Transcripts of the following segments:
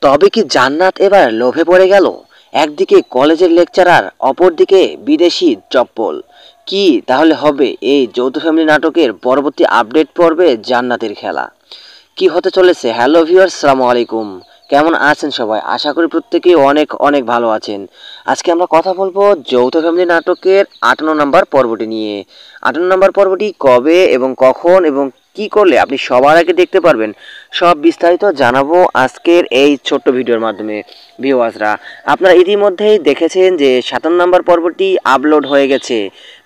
তবে কি জান্নাত এবার লোভে পড়ে গেল? একদিকে কলেজের লেকচারার, অপরদিকে বিদেশি চপ্পল। কি তাহলে হবে এই যৌথ ফ্যামিলি নাটকের পরবর্তী আপডেট পর্বে জান্নাতের খেলা? কি হতে চলেছে? হ্যালো ভিউয়ার্স, আসসালামু আলাইকুম। কেমন আছেন সবাই? আশা করি প্রত্যেকেই অনেক অনেক ভালো আছেন। আজকে আমরা কথা বলবো যৌথ ফ্যামিলি নাটকের 58 নম্বর পর্বটি নিয়ে। 58 নম্বর পর্বটি কবে এবং কখন এবং কি করলে আপনি সবার আগে দেখতে পারবেন, সব বিস্তারিত জানাবো আজকের এই ছোট্ট ভিডিওর মাধ্যমে। ভিউয়ার্সরা, আপনারা ইতিমধ্যেই দেখেছেন যে 57 নম্বর পর্বটি আপলোড হয়ে গেছে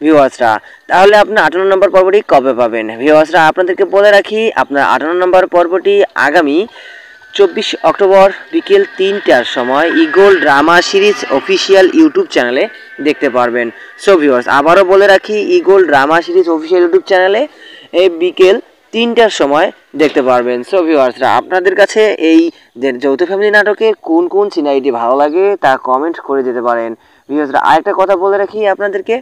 ভিউয়ার্সরা। তাহলে আপনার 58 নম্বর পর্বটি কবে পাবেন? ভিউয়ার্সরা, আপনাদেরকে বলে রাখি, আপনার 58 নম্বর পর্বটি আগামী 24 অক্টোবর বিকেল 3টার সময় eagle drama series official YouTube চ্যানেলে দেখতে পারবেন। সো ভিউয়ার্স, আবারও বলে রাখি, eagle drama series official YouTube চ্যানেলে এই বিকেল 3টার সময় দেখতে পারবেন। সো ভিউয়ার্সরা, আপনাদের কাছে এই যে যৌথ ফ্যামিলি নাটকের কোন কোন সিনারিটি ভালো লাগে তা কমেন্ট করে যেতে পারেন। ভিউয়ার্সরা, আরেকটা কথা বলে রাখি আপনাদেরকে,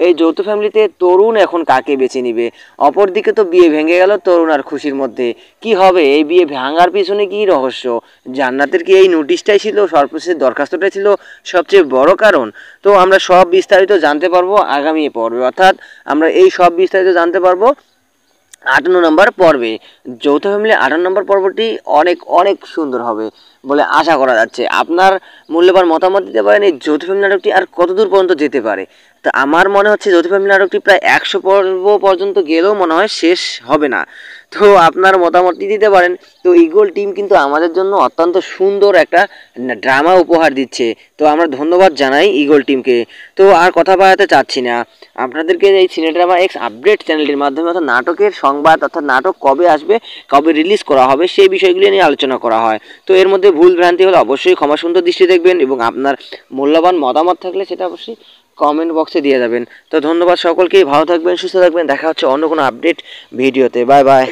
এই যৌথ ফ্যামিলিতে তরুণ এখন কাকে বেছে নিবে? অপরদিকে তো বিয়ে ভেঙে গেল তরুণ আর খুশির মধ্যে। কি হবে এই বিয়ে ভাঙার পিছনে? কি রহস্য? জান্নাতের কি এই নোটিশটাই ছিল, সর্বশেষ দরখাস্তটাই ছিল সবচেয়ে বড় কারণ? তো আমরা সব বিস্তারিত জানতে পারবো আগামী পর্বে, অর্থাৎ আমরা এই সব বিস্তারিত জানতে পারবো 58 নম্বর পর্বে। যৌথ ফ্যামিলি 58 নম্বর পর্বটি অনেক অনেক সুন্দর হবে বলে আশা করা যাচ্ছে। আপনার মূল্যবান মতামত দিতে পারেন এই যৌথ ফ্যামিলি নাটকটি আর কতদূর পর্যন্ত যেতে পারে। তো আমার মনে হচ্ছে যৌথ ফ্যামিলি নাটকটি প্রায় 100 পর্ব পর্যন্ত গেলেও মনে হয় শেষ হবে না। তো আপনার মতামতটি দিতে পারেন। তো ইগল টিম কিন্তু আমাদের জন্য অত্যন্ত সুন্দর একটা ড্রামা উপহার দিচ্ছে। তো আমরা ধন্যবাদ জানাই ইগল টিমকে। তো আর কথা বাড়াতে চাচ্ছি না, আপনাদেরকে এই সিনে ড্রামা এক্স আপডেট চ্যানেলটির মাধ্যমে অর্থাৎ নাটকের সংবাদ, অর্থাৎ নাটক কবে আসবে, কবে রিলিজ করা হবে, সেই বিষয়গুলি নিয়ে আলোচনা করা হয়। তো এর মধ্যে ভুল ভ্রান্তি হলে অবশ্যই ক্ষমা সুন্দর দৃষ্টি দেখবেন এবং আপনার মূল্যবান মতামত থাকলে সেটা অবশ্যই কমেন্ট বক্সে দিয়ে যাবেন। তো ধন্যবাদ সকলকেই, ভালো থাকবেন, সুস্থ থাকবেন। দেখা হচ্ছে অন্য কোনো আপডেট ভিডিওতে। Bye bye.